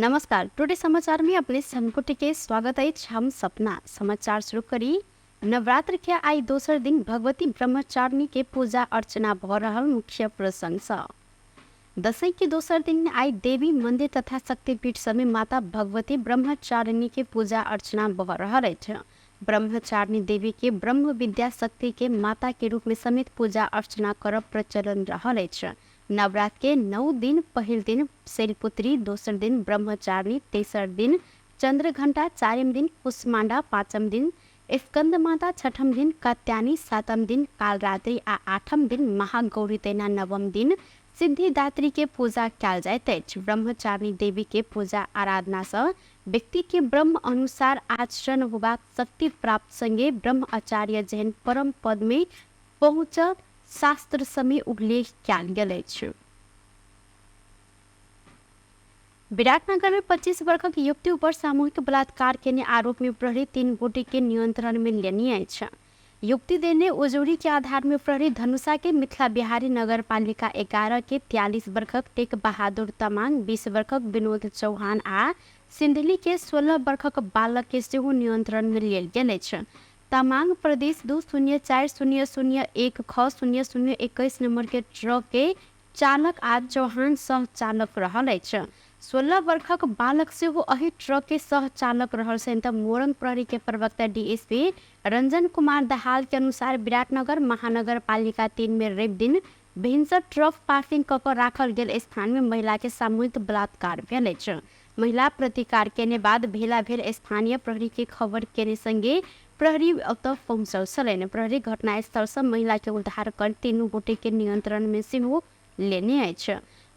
नमस्कार। टुडे समाचार में अपने संपुट के स्वागत है। हम सपना समाचार शुरू करी। नवरात्र के आई दोसर दिन भगवती ब्रह्मचारिणी के पूजा अर्चना भ रहल मुख्य प्रसंग छ। दशैं के दोसर दिन आई देवी मंदिर तथा शक्तिपीठ समेत माता भगवती ब्रह्मचारिणी के पूजा अर्चना भ रहल अछि। ब्रह्मचारिणी देवी के ब्रह्म विद्या शक्ति के माता के रूप में समेत पूजा अर्चना करब प्रचलन रहल अछि। नवरात्र के 9 दिन, पहिल दिन शैलपुत्री, दोसर दिन ब्रह्मचारिणी, तेसर दिन चंद्रघंटा, चारिम दिन कुष्मांडा, पांचम दिन स्कंद माता, छठम दिन कात्यायनी, सातम दिन कालरात्रि आ आठम दिन महागौरी तैना, नवम दिन सिद्धिदात्री के पूजा कयल जाइत अछि। ब्रह्मचारिणी देवी के पूजा आराधना से व्यक्ति के ब्रह्म अनुसार आचरण होबाक शक्ति प्राप्त संगे ब्रह्म आचार्य जेहन परम पद में पहुँच शास्त्र समय उल्लेख कयल गेल अछि। विराटनगर में 25 वर्षक युवती पर सामूहिक बलात्कार के आरोप में प्रहरी 3 गोटे के नियंत्रण में लेनी अछि। युक्ति देने उजूरी के आधार में प्रहरी धनुषा के मिथिला बिहारी नगर पालिका 11 के 43 वर्षक टेक बहादुर तमांग, 20 वर्षक विनोद चौहान आ सिंधली के 16 वर्षक बालक के सेहो नियंत्रण में लेल गेल अछि। तमांग प्रदेश 2040001 ख 0021 नंबर के ट्रक के चालक आ चौहान सह चालक रहल अछि। 16 वर्षक बालक सेहो एहि ट्रक के सह चालक रहल छथि। मोरंग प्रहरी के प्रवक्ता डीएसपी रंजन कुमार दहाल के अनुसार विराटनगर महानगर पालिका 3 में रवि दिन भिनसर ट्रक पार्किंग क राखल गेल स्थान में महिला के सामूहिक बलात्कार भेल अछि। महिला प्रतिकार केने बाद भेला भेल स्थानीय प्रहरी के खबर केने संगे प्रहरी ओतऽ पहुंचल छलनि। प्रहरी घटनास्थल से महिला के उद्धार कर 3 गोटे के नियंत्रण में सेहो लेने अछि।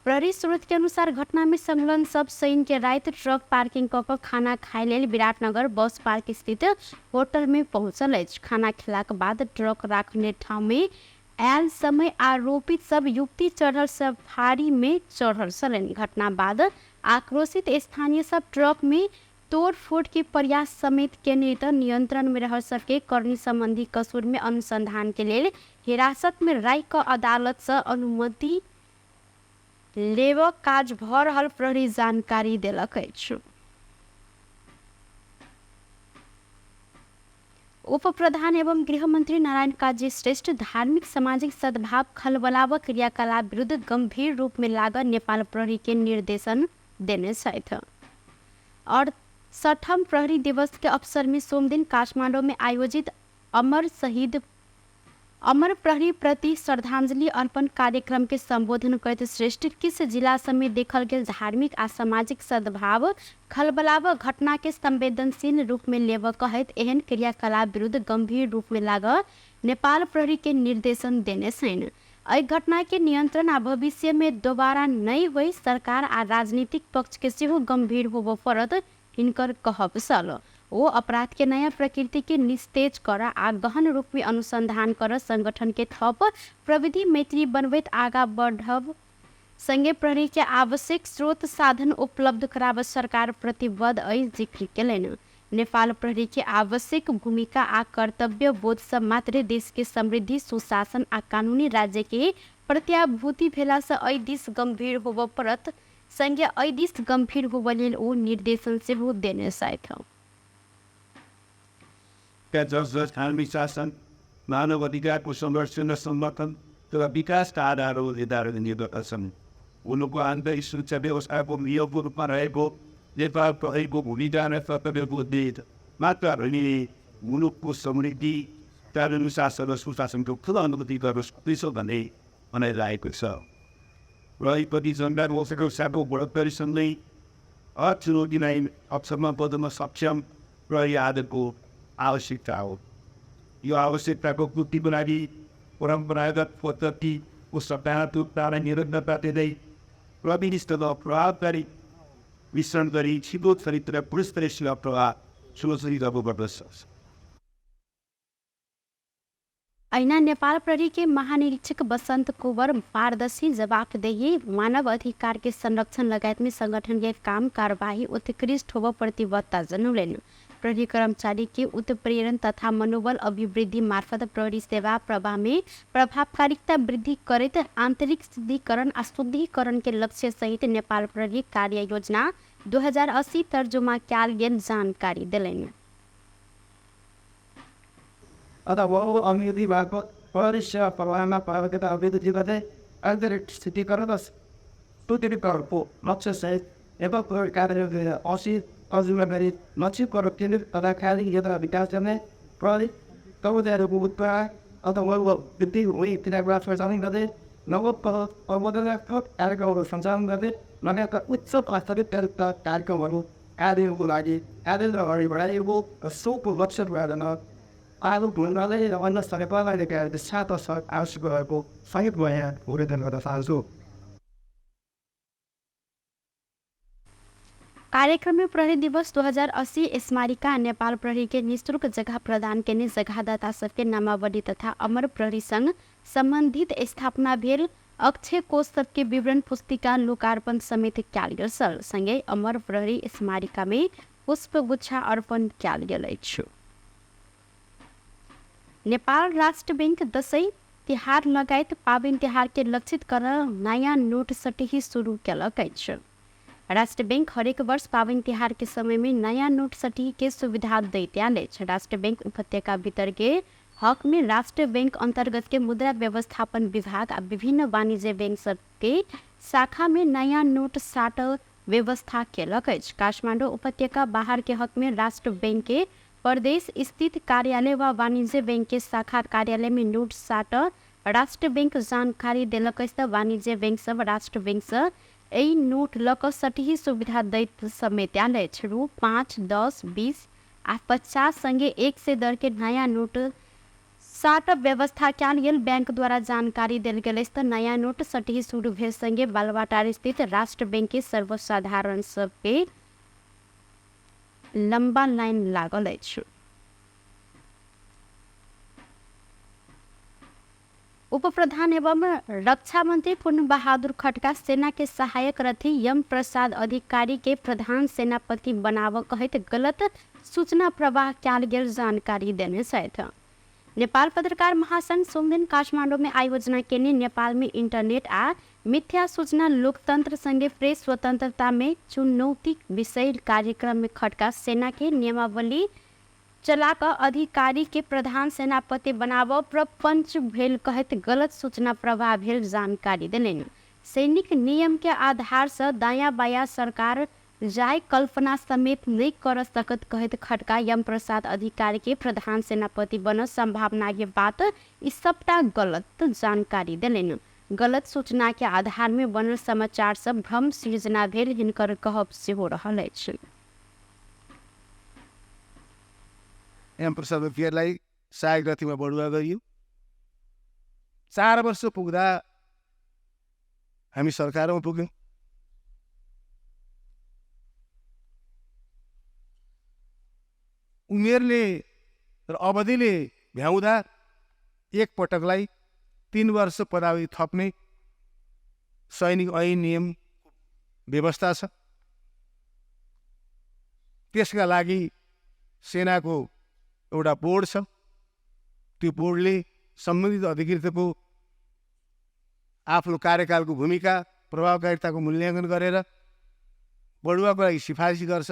प्रहरी स्रोत के अनुसार घटना में संलग्न सब शनि के रात ट्रक पार्किंग क खाना खाय लेल विराटनगर बस पार्क स्थित होटल में पहुंचल अछि। खाना खेलाक बाद ट्रक राखने ठाव में आयल समय आरोपित सब युवती चढ़ल सफारी में चढ़ल छलनि। घटना बाद आक्रोशित स्थानीय सब ट्रक में तोड़ फोड़ के प्रयास समेत केने त नियंत्रण में रह सबके करनी संबंधी कसूर में अनुसंधान के लिए हिरासत में राय क अदालत से अनुमति लेब काज भ रहल प्रहरी जानकारी देलक अछि। उप प्रधान एवं गृह मंत्री नारायण काजी श्रेष्ठ धार्मिक सामाजिक सद्भाव खलबलाव क्रियाकलाप विरुद्ध गंभीर रूप में लागल नेपाल प्रहरी के निर्देशन देने छथि। और 60वां प्रहरी दिवस के अवसर में सोमदिन काठमांडू में आयोजित अमर प्रहरी प्रति श्रद्धांजलि अर्पण कार्यक्रम के संबोधन करते श्रेष्ठ किस जिला समेत देखल गेल धार्मिक आ सामाजिक सद्भाव खलबलाव घटना के संवेदनशील रूप में लेब कहत एहन क्रियाकलाप विरुद्ध गंभीर रूप में लागल नेपाल प्रहरी के निर्देशन देने छन्। एहि घटना के नियंत्रण आ भविष्य में दोबारा नहीं हुई सरकार आ राजनीतिक पक्ष के सेहो गंभीर होब पड़त हिनकर कहब छल। वो अपराध के नया प्रकृति के निस्तेज कर आ गहन रूप में अनुसंधान कर संगठन के थप प्रविधि मैत्री बनबैत आगा बढ़ब संगे प्रहरी के आवश्यक स्रोत साधन उपलब्ध कराब सरकार प्रतिबद्ध अछि जिक्र केलनि। नेपाल प्रहरी के आवश्यक भूमिका आ कर्तव्य बोध से मात्र देश के समृद्धि, सुशासन आ कानूनी राज्य के प्रत्याभूति भेला से एहि दिस गंभीर होब पड़त संगे एहि दिस गंभीर होब लेल ओ निर्देशन सेहो देने छथि। धार्मिक शासन, मानव अधिकार को संरक्षण और संवर्धन तथा विकास का आधार और निर्धारण निर्देशन उनको आंतरिक सुरक्षा व्यवस्था को नियोग को रूप में रहेको नेपाल प्रहरी को भूमिका र कर्तव्य बोध मात्र मुलुक को समृद्धि, कानूनी शासन र सुशासनको खुला अनुभूति गर्न सक्दैछ भन्ने भनाइरहेको छ। प्रहरीप्रति जनता रोषको साथको बढोत्तरी सँगै हर चुनौतीलाई अक्षरमा बदल्न सक्षम प्रहरी आदरको आवश्यकता हो। यो आवश्यकताको पूर्तिको लागि परम्परागत पद्धतिको सकारात्मकतालाई निरन्तरता दिँदै प्रविधि तथा प्रभावकारी मिश्रण गरी छिटो चरित्र पुरस्कार सेवा प्रभाव सुरक्षित गर्नुपर्दछ। ऐना नेपाल प्रहरी के महानिरीक्षक बसंत कुंवर पारदर्शी, जवाबदेही, मानव अधिकार के संरक्षण लगायत में संगठन के काम कार्यवाही उत्कृष्ट होब प्रतिबद्धता जनौलनि। प्रहरी कर्मचारी के उत्प्रेरण तथा मनोबल अभिवृद्धि मार्फत प्रहरी सेवा प्रवाह में प्रभावकारिता वृद्धि करते आंतरिक शुद्धिकरण आ शुद्धिकरण के लक्ष्य सहित नेपाल प्रहरी कार्य योजना 2080 तर्जुमा क्याल गेल जानकारी दिलैन। अथवा वो अमेरी बाको परिश्रम परवाना पावके त अभी तो जीवते अगर स्थिति करो बस तो तेरे कर पो लक्ष्य से एवं पर कार्य के औसी अजुमा गरी लक्ष्य करो केंद्र तथा खाली ये तो विकास करने प्रति तो वो तेरे को उत्पाद अथवा वो विधि हुई तेरे ग्राफ पर जाने करते नवो पर और वो तेरे को कार्य को संचालन करते मैंने का उत्सव आस्थापित करता कार्य को वो कार्य को लागे कार्य तो हरी बढ़ाई वो सूप लक्ष्य बढ़ाना आलु भुन्नाले अन्न सकेपालाई देखाएर सात असर आवश्यक भएको सहित भए हुरेदन गर्दा चाहन्छु। कार्यक्रम में प्रहरी दिवस 2080 स्मारिका नेपाल प्रहरी के निःशुल्क जगह प्रदान करने जगहदाता सबके नामावली तथा अमर प्रहरी संघ संबंधित स्थापना भेल अक्षय कोष सबके विवरण पुस्तिका लोकार्पण समेत क्याल गेल सल। सँगै अमर प्रहरी स्मारिका में पुष्पगुच्छा अर्पण क्याल गेल अछि। नेपाल राष्ट्र बैंक दशैं तिहार लगायत पाबनि तिहार के लक्षित कर नयाँ नोट सटही शुरू कैलक अछि। राष्ट्र बैंक हरेक वर्ष पाबनि तिहार के समय में नयाँ नोट सटही के सुविधा दैत आयल अछि। राष्ट्र बैंक उपत्यका भीतर के हक में राष्ट्र बैंक अंतर्गत के मुद्रा व्यवस्थापन विभाग आ विभिन्न वाणिज्य बैंक सबके शाखा में नयाँ नोट साट व्यवस्था कैलक अछि। काठमाडौँ उपत्यका बाहर के हक में राष्ट्र बैंक के प्रदेश स्थित कार्यालय व वाणिज्य बैंक के शाखा कार्यालय में नोट साट राष्ट्र बैंक जानकारी दिलक अछि। वाणिज्य बैंक सब राष्ट्र बैंक से एई नोट लक सटही सुविधा दैत समेत आयल अछि। रु 5, 10, 20 आ 50 संगे 100 दर के नया नोट साट व्यवस्था कैल गेल बैंक द्वारा जानकारी दिल गेल अछि। नया नोट सटही शुरू भेल संगे बालवाटार स्थित राष्ट्र बैंक के सर्वसाधारण सबके लंबा लाइन लागल अछि। उप प्रधान एवं रक्षा मंत्री पूर्ण बहादुर खट्का सेना के सहायक रथी यम प्रसाद अधिकारी के प्रधान सेनापति बनाव कहत गलत सूचना प्रवाह कैल गेल जानकारी देने छथि। नेपाल पत्रकार महासंघ सोमदिन काठमाडौँ में आयोजना केने नेपाल में इंटरनेट आ मिथ्या सूचना लोकतंत्र संगे प्रेस स्वतंत्रता में चुनौती विषय कार्यक्रम में खट्का सेना के नियमावली चलाक अधिकारी के प्रधान सेनापति बनाव प्रपंच भेल कहत गलत सूचना प्रवाह भेल जानकारी देलनि। सैनिक नियम के आधार से दायां बायां सरकार जाय कल्पना समेत नहीं कर सकत कहत खट्का यम प्रसाद अधिकारी के प्रधान सेनापति बन संभावना के बात इस सबटा गलत जानकारी देलनि। गलत सूचना के आधार में बनल समाचार सब भ्रम सृजना भेल हिनकर कहब सेहो रहल अछि। एम प्रसाद अधिकारीलाई सहायक रथीमा बढुवा गरियो। 4 वर्ष पुग्दा हामी सरकारमा पुग्यौँ। उमेरले र अवधिले भ्याउँदा एक पटकलाई 3 वर्ष पदावधि थप्ने सैनिक ऐन नियम व्यवस्था छ। त्यसका लागि सेनाको एउटा बोर्ड छ। त्यो बोर्डले सम्बन्धित अधिकृतको आफ्नो कार्यकालको भूमिका प्रभावकारिताको मूल्याङ्कन गरेर बढुवाको लागि सिफारिस गर्छ।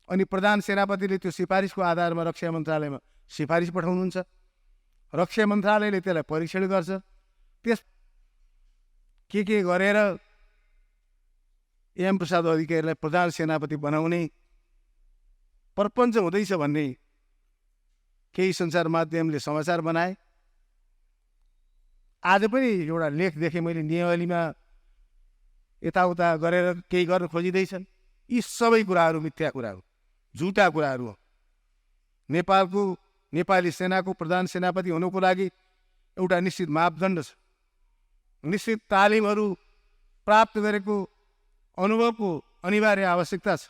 अनि प्रधान सेनापतिले त्यो सिफारिसको आधारमा रक्षा मन्त्रालयमा सिफारिस पठाउनुहुन्छ। रक्षा मन्त्रालयले त्यसलाई परीक्षण गर्छ। त्यस के गरेर एम प्रसाद अधिकारीलाई प्रधान सेनापति बनाउने प्रपञ्च हुँदैछ भन्ने केही सञ्चार माध्यमले समाचार बनाए। आज पनि एउटा लेख देखेँ मैले नियमावलीमा यताउता गरेर केही गर्न खोजिँदैछन्। यी सबै कुराहरू मिथ्या कुरा हो, झुटा कुराहरू हो। नेपालको नेपाली सेनाको प्रधान सेनापति हुनुको लागि एउटा निश्चित मापदण्ड छ, निश्चित तालिमहरू प्राप्त गरेको अनुभवको अनिवार्य आवश्यकता छ।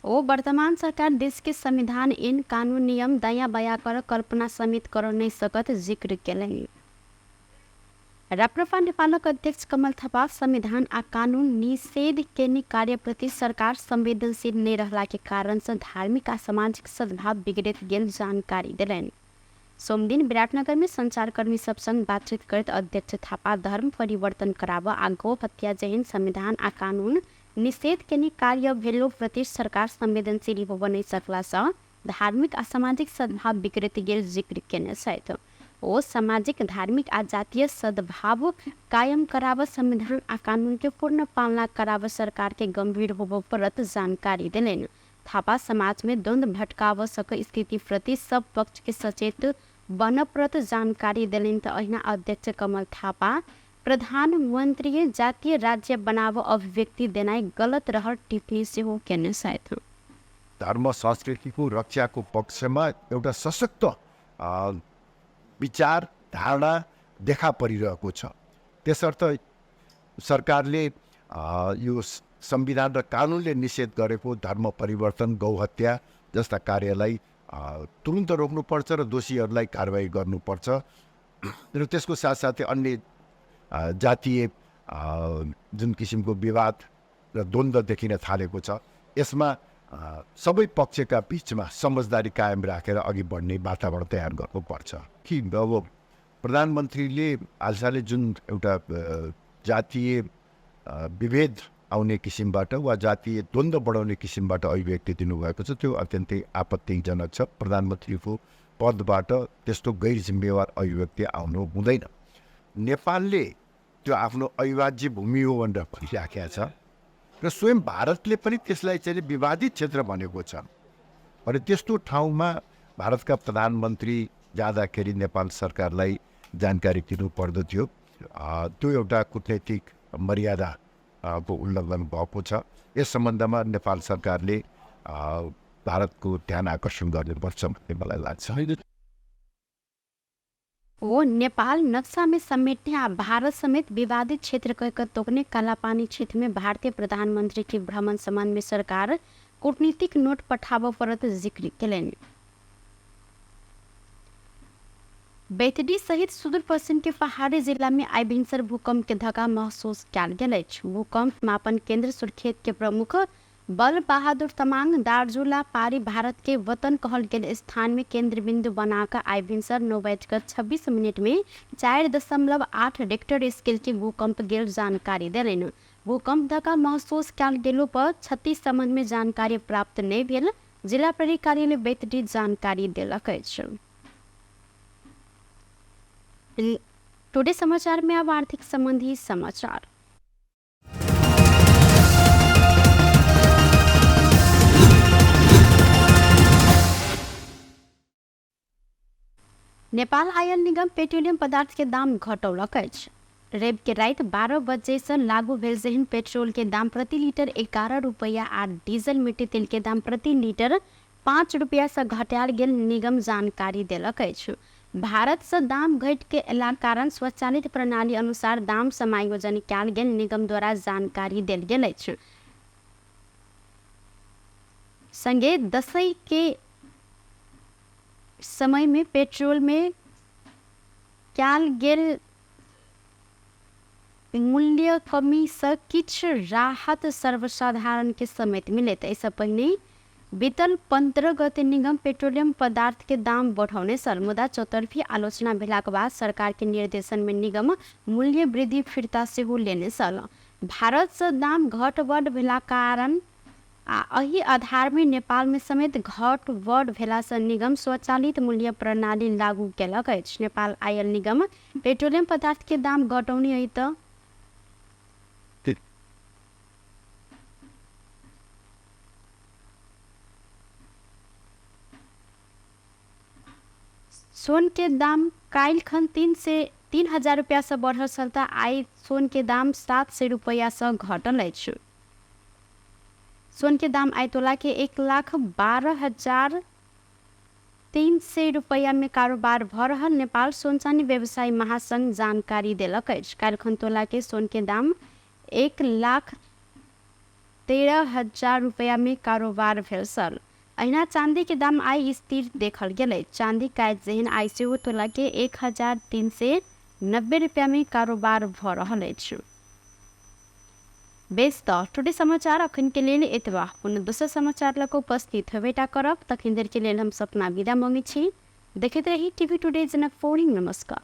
ओ वर्तमान सरकार देश के संविधान इन कानून नियम दायां बायां कर कल्पना समेत कर नहीं सकत जिक्र केलनि। राप्रपा नेपालक अध्यक्ष कमल थापा संविधान आ कानून निषेध केने कार्यप्रति सरकार संवेदनशील नहीं रहला के कारण से धार्मिक आ सामाजिक सद्भाव बिगड़त गेल जानकारी दिलनि। सोमदिन विराटनगर में संचारकर्मी सब संग बातचीत करत अध्यक्ष थापा धर्म परिवर्तन कराव आ गौ हत्या जैन संविधान आ कानून निषेध केने कार्य भेलो प्रति सरकार संवेदनशील हो नहीं सकला सँ धार्मिक आ सामाजिक सद्भाव बिगड़त गेल जिक्र केने छथि। ओ सामाजिक धार्मिक आ जातीय सद्भाव कायम कराव संविधान आ कानून के पूर्ण पालना कराव सरकार के गंभीर होबो परत जानकारी दिलेन। थापा समाज में द्वंद्व भटकाव सक स्थिति प्रति सब पक्ष के सचेत बनप्रत जानकारी दिलेन। त अहिना अध्यक्ष कमल थापा प्रधानमंत्री जातीय राज्य बनाव अभिव्यक्ति देनाइ गलत रहर टिप्पणी से हो केने छथि। धर्म संस्कृतिको रक्षाको पक्षमा एउटा सशक्त विचार धारणा देखा परिरहेको छ। त्यसर्थ सरकारले यो संविधान र कानुनले निषेध गरेको धर्म परिवर्तन गौहत्या जस्ता कार्यलाई तुरुन्त रोक्नुपर्छ र दोषीहरूलाई कारवाही गर्नुपर्छ र त्यसको साथसाथै अन्य जातीय जुन किसिमको विवाद र द्वन्द्व देखिन थालेको छ यसमा सबै पक्षका बीचमा समझदारी कायम राखेर अघि बढ्ने वातावरण तयार गर्नुपर्छ। कि अब प्रधानमन्त्रीले हालसालै जुन एउटा जातीय विभेद आउने किसिमबाट वा जातीय द्वन्द्व बढाउने किसिमबाट अभिव्यक्ति दिनुभएको छ त्यो अत्यन्तै आपत्तिजनक छ। प्रधानमन्त्रीको पदबाट त्यस्तो गैर जिम्मेवार अभिव्यक्ति आउनु हुँदैन। नेपालले त्यो आफ्नो अविभाज्य भूमि हो भनेर भनिराखेको छ र स्वयं भारतले पनि त्यसलाई चाहिँ विवादित क्षेत्र भनेको छ। र त्यस्तो ठाउँमा भारतका प्रधानमन्त्री जाँदाखेरि नेपाल सरकारलाई जानकारी दिनु पर्दथ्यो। त्यो एउटा कूटनैतिक मर्यादा को उल्लङ्घन भएको छ। यस सम्बन्धमा नेपाल सरकारले भारतको ध्यान आकर्षण गर्नुपर्छ भन्ने मलाई लाग्छ। वो नेपाल नक्शा में समेटने आ भारत समेत विवादित क्षेत्र कहकर तोकने कालापानी क्षेत्र में भारतीय प्रधानमंत्री के भ्रमण संबंध में सरकार कूटनीतिक नोट पठाव परत जिक्र केलनि। बैतडी सहित सुदूर पश्चिम के पहाड़ी जिला में आई भिनसर भूकंप के धक्का महसूस कयल गेल अछि। भूकंप मापन केंद्र सुर्खेत के प्रमुख बल बहादुर तमांग दार्जुला पारी भारत के वतन कहल गेल स्थान में केंद्र बिंदु बनाकर आई भिनसर 9:26 में 4.8 रिक्टर स्केल के भूकंप गेल जानकारी दिलेन। भूकंप धक्का महसूस कयल गेलो पर क्षति संबंध में जानकारी प्राप्त नहीं भेल जिला प्रहरी कार्यालय बैतडी जानकारी देलक अछि। टुडे समाचार में अब आर्थिक संबंधी समाचार। नेपाल आयल निगम पेट्रोलियम पदार्थ के दाम घटौलक अछि। रवि के रात 12 बजे से लागू भेल जेहन पेट्रोल के दाम प्रति लीटर 11 रुपया आ डीजल मिट्टी तेल के दाम प्रति लीटर 5 रुपया से घटायल गेल निगम जानकारी देलक अछि। भारत से दाम घट के अयला कारण स्वचालित प्रणाली अनुसार दाम समायोजन कयल गेल निगम द्वारा जानकारी देल गेल अछि। संगे दशई के समय में पेट्रोल में कयल गेल मूल्य कमी से किछ राहत सर्वसाधारण के समेत मिलत। ऐसा पहिने बीतल 15 गते निगम पेट्रोलियम पदार्थ के दाम बढ़ाउने सल, मुदा चौतरफी आलोचना भेलाक बाद सरकार के निर्देशन में निगम मूल्य वृद्धि फिरता से हो लेने सल। भारत से दाम घट बढ़ भेला कारण आ अही आधार में नेपाल में समेत घट बढ़ भेला से निगम स्वचालित मूल्य प्रणाली लागू केलक अछि। नेपाल आयल निगम पेट्रोलियम पदार्थ के दाम घटौनी है त सोन के दाम काल खन 3,000 रुपया से बढ़ल चलता आई सोन के दाम 700 रुपया से घटल अछि। सोन के दाम आई तोला के 1,12,300 रुपया में कारोबार भ रहल नेपाल सोन चांदी व्यवसायी महासंघ जानकारी देलक अछि। काल खन तोला के सोन के दाम 1,13,000 रुपया में कारोबार भेल छल। अहिना चांदी के दाम आई स्थिर देखल गेल। चांदी काज जेहन आई से हो तोला के 1,390 रुपया में कारोबार भ रहल अछि। बेस त टुडे समाचार अखन के लेल एतबा। पुनः दोसर समाचार लक उपस्थित हेबेटा करब। तखन देर के लेल हम सपना विदा मांगे छी। देखते रहिए टीवी टुडे जनकपुर। नमस्कार।